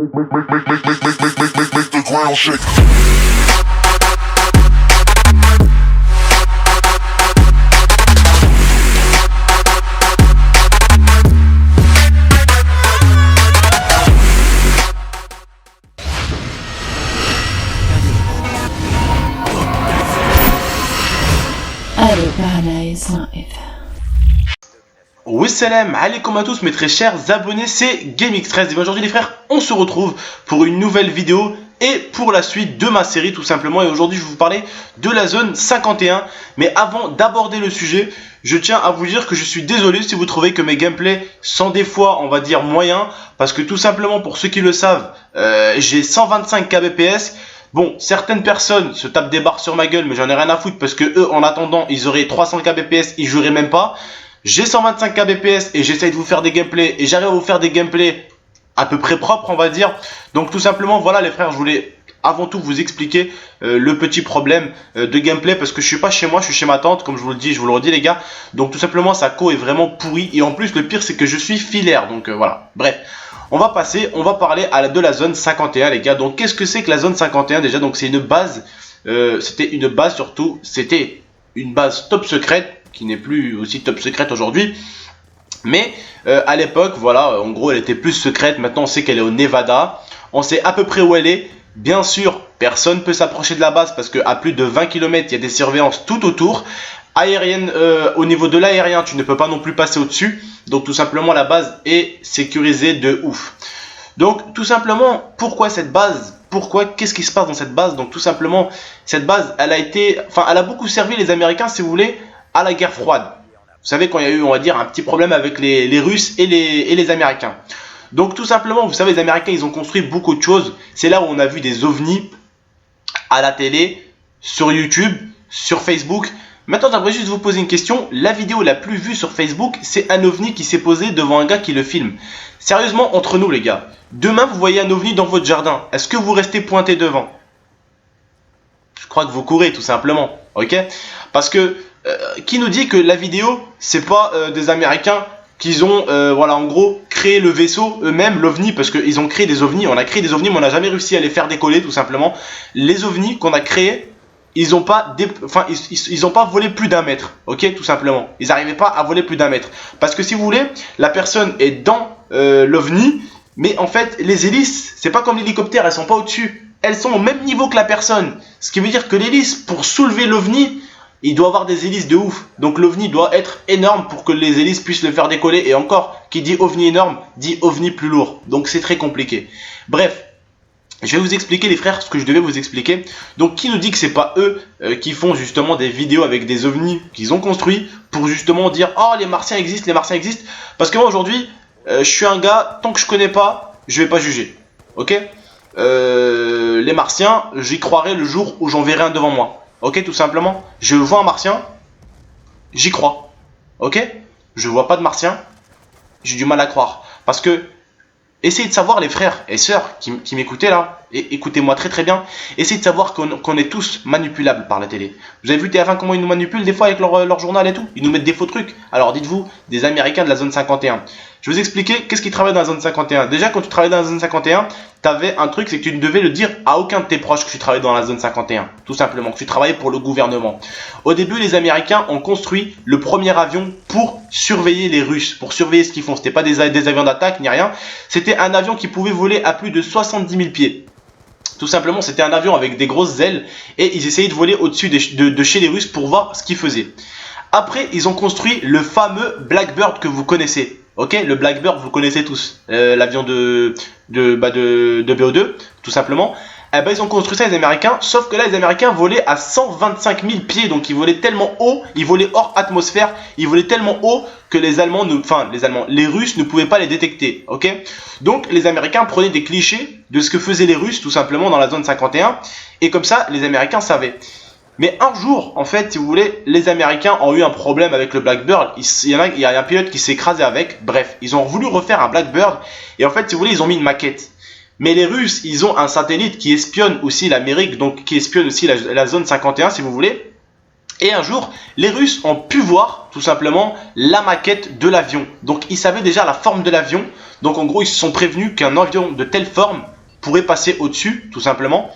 Make the ground shake. Allez, Paradise Live. Wassalam alaikum à tous mes très chers abonnés, c'est GameX13 et aujourd'hui les frères, on se retrouve pour une nouvelle vidéo et pour la suite de ma série tout simplement. Et aujourd'hui je vais vous parler de la zone 51. Mais avant d'aborder le sujet, je tiens à vous dire que je suis désolé si vous trouvez que mes gameplays sont des fois on va dire moyens, parce que tout simplement pour ceux qui le savent, j'ai 125 kbps. Bon, certaines personnes se tapent des barres sur ma gueule, mais j'en ai rien à foutre parce que eux, en attendant, ils auraient 300 kbps, ils joueraient même pas. J'ai 125 kbps et j'essaye de vous faire des gameplays et j'arrive à vous faire des gameplays à peu près propres, on va dire. Donc tout simplement, voilà les frères, je voulais avant tout vous expliquer le petit problème de gameplay parce que je suis pas chez moi, je suis chez ma tante, comme je vous le dis, je vous le redis les gars. Donc tout simplement, sa co est vraiment pourrie et en plus le pire c'est que je suis filaire, donc voilà. Bref. On va parler de la zone 51 les gars. Donc qu'est-ce que c'est que la zone 51 déjà? Donc c'est une base, c'était une base top secrète, qui n'est plus aussi top secrète aujourd'hui. Mais à l'époque, voilà, en gros elle était plus secrète. Maintenant on sait qu'elle est au Nevada. On sait à peu près où elle est. Bien sûr, personne ne peut s'approcher de la base parce qu'à plus de 20 km, il y a des surveillances tout autour. Aérienne, au niveau de l'aérien, tu ne peux pas non plus passer au-dessus. Donc tout simplement la base est sécurisée de ouf. Donc tout simplement, pourquoi cette base? Qu'est-ce qui se passe dans cette base? Donc tout simplement, cette base, elle a beaucoup servi les Américains, si vous voulez, à la guerre froide. Vous savez, quand il y a eu, on va dire, un petit problème avec les Russes et les Américains. Donc tout simplement, vous savez, les Américains, ils ont construit beaucoup de choses. C'est là où on a vu des ovnis à la télé, sur YouTube, sur Facebook. Maintenant, j'aimerais juste vous poser une question. La vidéo la plus vue sur Facebook, c'est un ovni qui s'est posé devant un gars qui le filme. Sérieusement, entre nous les gars, demain vous voyez un ovni dans votre jardin, est-ce que vous restez pointé devant? Je crois que vous courez tout simplement, ok? Parce que, qui nous dit que la vidéo, c'est pas des Américains qui ont, voilà, en gros, créé le vaisseau eux-mêmes, l'ovni, parce qu'ils ont créé des ovnis. On a créé des ovnis, mais on n'a jamais réussi à les faire décoller tout simplement. Les ovnis qu'on a créés, ils n'ont pas volé plus d'un mètre, ok, tout simplement. Ils n'arrivaient pas à voler plus d'un mètre. Parce que si vous voulez, la personne est dans l'ovni, mais en fait, les hélices, c'est pas comme l'hélicoptère, elles sont pas au-dessus. Elles sont au même niveau que la personne. Ce qui veut dire que l'hélice, pour soulever l'ovni, il doit avoir des hélices de ouf. Donc l'ovni doit être énorme pour que les hélices puissent le faire décoller. Et encore, qui dit ovni énorme, dit ovni plus lourd. Donc c'est très compliqué. Bref. Je vais vous expliquer les frères ce que je devais vous expliquer. Donc qui nous dit que c'est pas eux qui font justement des vidéos avec des ovnis qu'ils ont construits pour justement dire oh les martiens existent, les martiens existent. Parce que moi aujourd'hui je suis un gars, tant que je connais pas, je vais pas juger. Ok, les martiens, j'y croirai le jour où j'en verrai un devant moi. Ok, tout simplement. Je vois un martien, j'y crois. Ok, je vois pas de martien, j'ai du mal à croire. Parce que essayez de savoir les frères et sœurs qui m'écoutez là, et écoutez-moi très très bien, essayez de savoir qu'on est tous manipulables par la télé. Vous avez vu TF1 comment ils nous manipulent des fois avec leur journal et tout? Ils nous mettent des faux trucs. Alors dites-vous, des Américains de la zone 51. Je vais vous expliquer qu'est-ce qui travaille dans la zone 51. Déjà quand tu travaillais dans la zone 51, tu avais un truc, c'est que tu ne devais le dire à aucun de tes proches que tu travaillais dans la zone 51. Tout simplement, que tu travaillais pour le gouvernement. Au début, les Américains ont construit le premier avion pour surveiller les Russes, pour surveiller ce qu'ils font. C'était pas des avions d'attaque ni rien. C'était un avion qui pouvait voler à plus de 70 000 pieds. Tout simplement, c'était un avion avec des grosses ailes et ils essayaient de voler au-dessus de chez les Russes pour voir ce qu'ils faisaient. Après, ils ont construit le fameux Blackbird que vous connaissez. Ok, le Blackbird, vous le connaissez tous. L'avion de BO2, tout simplement. Eh ben, ils ont construit ça les Américains, sauf que là les Américains volaient à 125 000 pieds, donc ils volaient tellement haut, ils volaient hors atmosphère, ils volaient tellement haut que les Russes ne pouvaient pas les détecter, ok? Donc les Américains prenaient des clichés de ce que faisaient les Russes tout simplement dans la zone 51, et comme ça les Américains savaient. Mais un jour, en fait, si vous voulez, les Américains ont eu un problème avec le Blackbird. Il y a un pilote qui s'est écrasé avec. Bref, ils ont voulu refaire un Blackbird. Et en fait, si vous voulez, ils ont mis une maquette. Mais les Russes, ils ont un satellite qui espionne aussi l'Amérique, donc qui espionne aussi la zone 51, si vous voulez. Et un jour, les Russes ont pu voir tout simplement la maquette de l'avion. Donc ils savaient déjà la forme de l'avion. Donc en gros, ils se sont prévenus qu'un avion de telle forme pourrait passer au-dessus, tout simplement.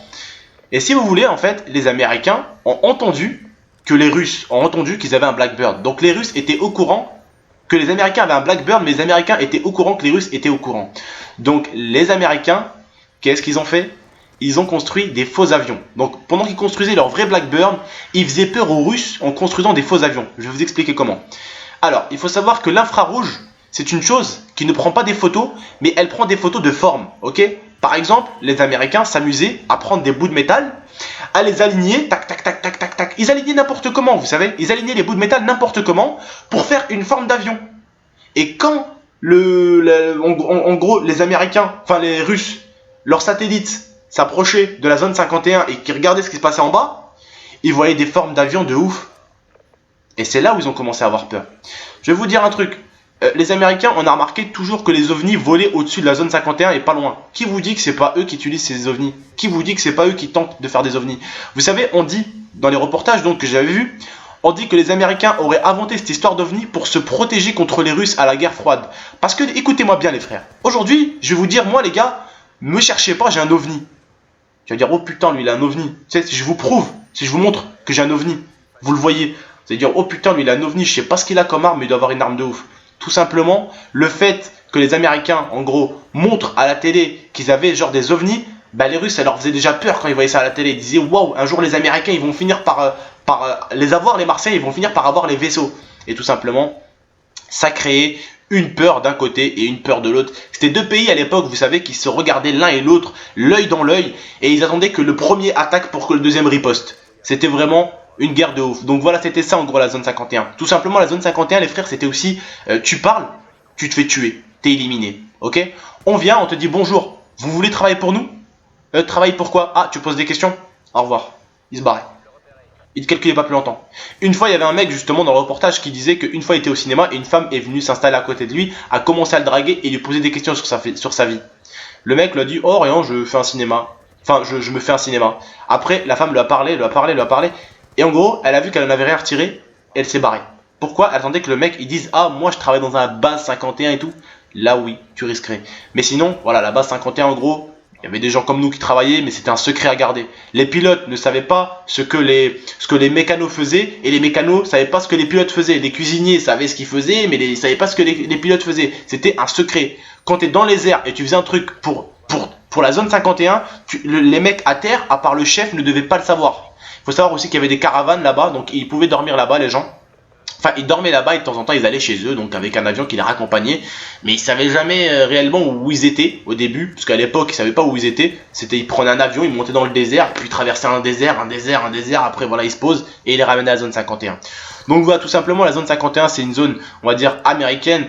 Et si vous voulez, en fait, les Américains ont entendu que les Russes ont entendu qu'ils avaient un Blackbird. Donc les Russes étaient au courant que les Américains avaient un Blackbird, mais les Américains étaient au courant que les Russes étaient au courant. Donc les Américains, qu'est-ce qu'ils ont fait? Ils ont construit des faux avions. Donc pendant qu'ils construisaient leur vrai Blackbird, ils faisaient peur aux Russes en construisant des faux avions. Je vais vous expliquer comment. Alors, il faut savoir que l'infrarouge, c'est une chose qui ne prend pas des photos, mais elle prend des photos de forme. Ok? Par exemple, les Américains s'amusaient à prendre des bouts de métal, à les aligner, tac, tac, tac, tac, tac, tac. Ils alignaient n'importe comment, vous savez. Ils alignaient les bouts de métal n'importe comment pour faire une forme d'avion. Et quand en gros, les Américains, enfin les Russes, leurs satellites s'approchaient de la zone 51 et qu'ils regardaient ce qui se passait en bas, ils voyaient des formes d'avions de ouf. Et c'est là où ils ont commencé à avoir peur. Je vais vous dire un truc. Les Américains, on a remarqué toujours que les ovnis volaient au-dessus de la zone 51 et pas loin. Qui vous dit que c'est pas eux qui utilisent ces ovnis? Qui vous dit que c'est pas eux qui tentent de faire des ovnis? Vous savez, on dit, dans les reportages donc, que j'avais vus, on dit que les Américains auraient inventé cette histoire d'ovnis pour se protéger contre les Russes à la guerre froide. Parce que, écoutez-moi bien les frères, aujourd'hui, je vais vous dire, moi les gars, me cherchez pas, j'ai un ovni. Tu vas dire, oh putain, lui il a un ovni. Tu sais, si je vous prouve, si je vous montre que j'ai un ovni, vous le voyez. Vous allez dire, oh putain, lui il a un ovni, je sais pas ce qu'il a comme arme, mais il doit avoir une arme de ouf. Tout simplement, le fait que les Américains, en gros, montrent à la télé qu'ils avaient genre des ovnis, bah les Russes, ça leur faisait déjà peur quand ils voyaient ça à la télé. Ils disaient, waouh, un jour les Américains, ils vont finir par les avoir, les Marseillais, ils vont finir par avoir les vaisseaux. Et tout simplement, ça créait une peur d'un côté et une peur de l'autre. C'était deux pays à l'époque, vous savez, qui se regardaient l'un et l'autre, l'œil dans l'œil, et ils attendaient que le premier attaque pour que le deuxième riposte. C'était vraiment une guerre de ouf. Donc voilà, c'était ça en gros la zone 51. Tout simplement, la zone 51, les frères, c'était aussi tu parles, tu te fais tuer, t'es éliminé. Ok? On vient, on te dit bonjour, vous voulez travailler pour nous? Travailler pourquoi? Ah, tu poses des questions? Au revoir. Il se barrait. Il ne calculait pas plus longtemps. Une fois, il y avait un mec justement dans le reportage qui disait qu'une fois il était au cinéma et une femme est venue s'installer à côté de lui, a commencé à le draguer et lui poser des questions sur sa vie. Le mec lui a dit, oh rien, je fais un cinéma. Enfin, je me fais un cinéma. Après, la femme lui a parlé. Et en gros, elle a vu qu'elle n'avait rien retiré et elle s'est barrée. Pourquoi? Elle attendait que le mec il dise, ah moi je travaille dans un base 51 et tout. Là oui, tu risquerais. Mais sinon, voilà, la base 51 en gros, il y avait des gens comme nous qui travaillaient, mais c'était un secret à garder. Les pilotes ne savaient pas ce que les mécanos faisaient, et les mécanos ne savaient pas ce que les pilotes faisaient. Les cuisiniers savaient ce qu'ils faisaient, mais ils ne savaient pas ce que les pilotes faisaient. C'était un secret. Quand tu es dans les airs et tu faisais un truc pour la zone 51, les mecs à terre, à part le chef, ne devaient pas le savoir. Il faut savoir aussi qu'il y avait des caravanes là-bas, donc ils pouvaient dormir là-bas, les gens. Enfin, ils dormaient là-bas et de temps en temps, ils allaient chez eux, donc avec un avion qui les raccompagnait. Mais ils ne savaient jamais réellement où ils étaient au début, parce qu'à l'époque, ils ne savaient pas où ils étaient. Ils prenaient un avion, ils montaient dans le désert, puis ils traversaient un désert. Après, voilà, ils se posent et ils les ramenaient à la zone 51. Donc voilà, tout simplement, la zone 51, c'est une zone, on va dire, américaine,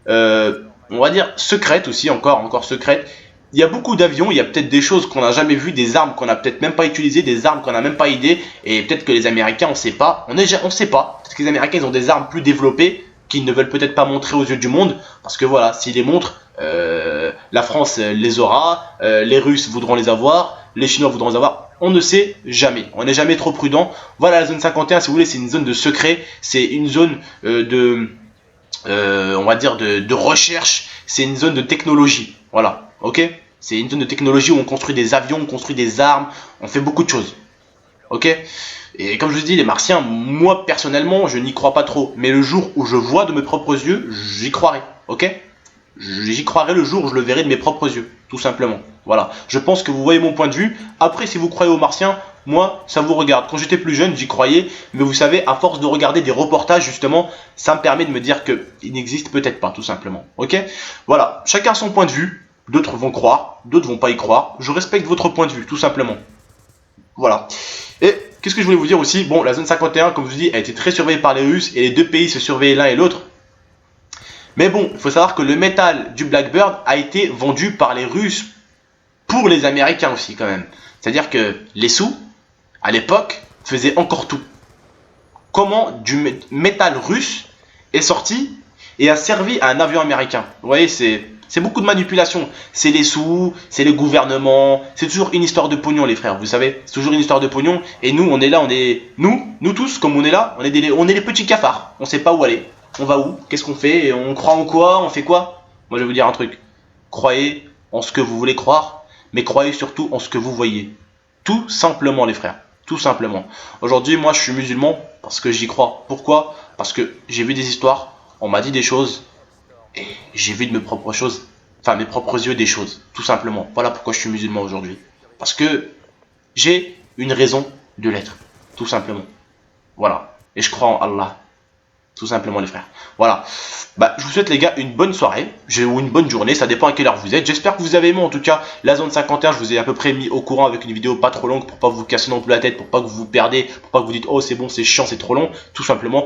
on va dire secrète aussi, encore secrète. Il y a beaucoup d'avions, il y a peut-être des choses qu'on n'a jamais vues, des armes qu'on n'a peut-être même pas utilisées, des armes qu'on n'a même pas idée, et peut-être que les Américains, on ne sait pas. On sait pas. Parce que les Américains, ils ont des armes plus développées qu'ils ne veulent peut-être pas montrer aux yeux du monde. Parce que voilà, s'ils les montrent, la France les aura, les Russes voudront les avoir, les Chinois voudront les avoir. On ne sait jamais. On n'est jamais trop prudent. Voilà, la zone 51, si vous voulez, c'est une zone de secret. C'est une zone on va dire de recherche. C'est une zone de technologie. Voilà, ok? C'est une zone de technologie où on construit des avions, on construit des armes, on fait beaucoup de choses. Ok? Et comme je vous dis, les Martiens, moi personnellement, je n'y crois pas trop. Mais le jour où je vois de mes propres yeux, j'y croirai. Ok? J'y croirai le jour où je le verrai de mes propres yeux. Tout simplement. Voilà. Je pense que vous voyez mon point de vue. Après, si vous croyez aux Martiens, moi, ça vous regarde. Quand j'étais plus jeune, j'y croyais. Mais vous savez, à force de regarder des reportages, justement, ça me permet de me dire qu'il n'existe peut-être pas, tout simplement. Ok? Voilà. Chacun son point de vue. D'autres vont croire, d'autres vont pas y croire. Je respecte votre point de vue, tout simplement. Voilà. Et qu'est-ce que je voulais vous dire aussi? Bon, la zone 51, comme je vous dis, a été très surveillée par les Russes et les deux pays se surveillaient l'un et l'autre. Mais bon, il faut savoir que le métal du Blackbird a été vendu par les Russes pour les Américains aussi, quand même. C'est-à-dire que les sous, à l'époque, faisaient encore tout. Comment du métal russe est sorti et a servi à un avion américain? Vous voyez, c'est C'est beaucoup de manipulation. C'est les sous, c'est le gouvernement. C'est toujours une histoire de pognon, les frères. Vous savez, c'est toujours une histoire de pognon. Et nous, on est là, nous tous, comme on est là, on est les petits cafards. On sait pas où aller. On va où? Qu'est-ce qu'on fait? On croit en quoi? On fait quoi? Moi, je vais vous dire un truc. Croyez en ce que vous voulez croire, mais croyez surtout en ce que vous voyez. Tout simplement, les frères. Tout simplement. Aujourd'hui, moi, je suis musulman parce que j'y crois. Pourquoi? Parce que j'ai vu des histoires, on m'a dit des choses, et j'ai vu de mes propres choses, enfin mes propres yeux des choses. Tout simplement. Voilà pourquoi je suis musulman aujourd'hui. Parce que j'ai une raison de l'être. Tout simplement. Voilà. Et je crois en Allah. Tout simplement, les frères. Voilà. Bah, je vous souhaite, les gars, une bonne soirée ou une bonne journée. Ça dépend à quelle heure vous êtes. J'espère que vous avez aimé, en tout cas, la zone 51. Je vous ai à peu près mis au courant avec une vidéo pas trop longue pour pas vous casser non plus la tête, pour pas que vous vous perdez, pour pas que vous dites oh c'est bon, c'est chiant, c'est trop long. Tout simplement.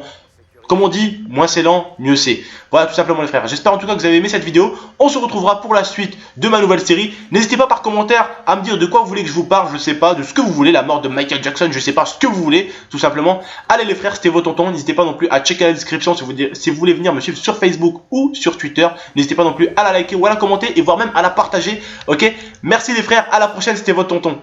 Comme on dit, moins c'est lent, mieux c'est. Voilà, tout simplement, les frères. J'espère en tout cas que vous avez aimé cette vidéo. On se retrouvera pour la suite de ma nouvelle série. N'hésitez pas par commentaire à me dire de quoi vous voulez que je vous parle. Je sais pas, de ce que vous voulez. La mort de Michael Jackson, je sais pas ce que vous voulez. Tout simplement. Allez, les frères, c'était vos tontons. N'hésitez pas non plus à checker la description si vous voulez venir me suivre sur Facebook ou sur Twitter. N'hésitez pas non plus à la liker ou à la commenter et voire même à la partager. Ok? Merci, les frères. À la prochaine, c'était votre tonton.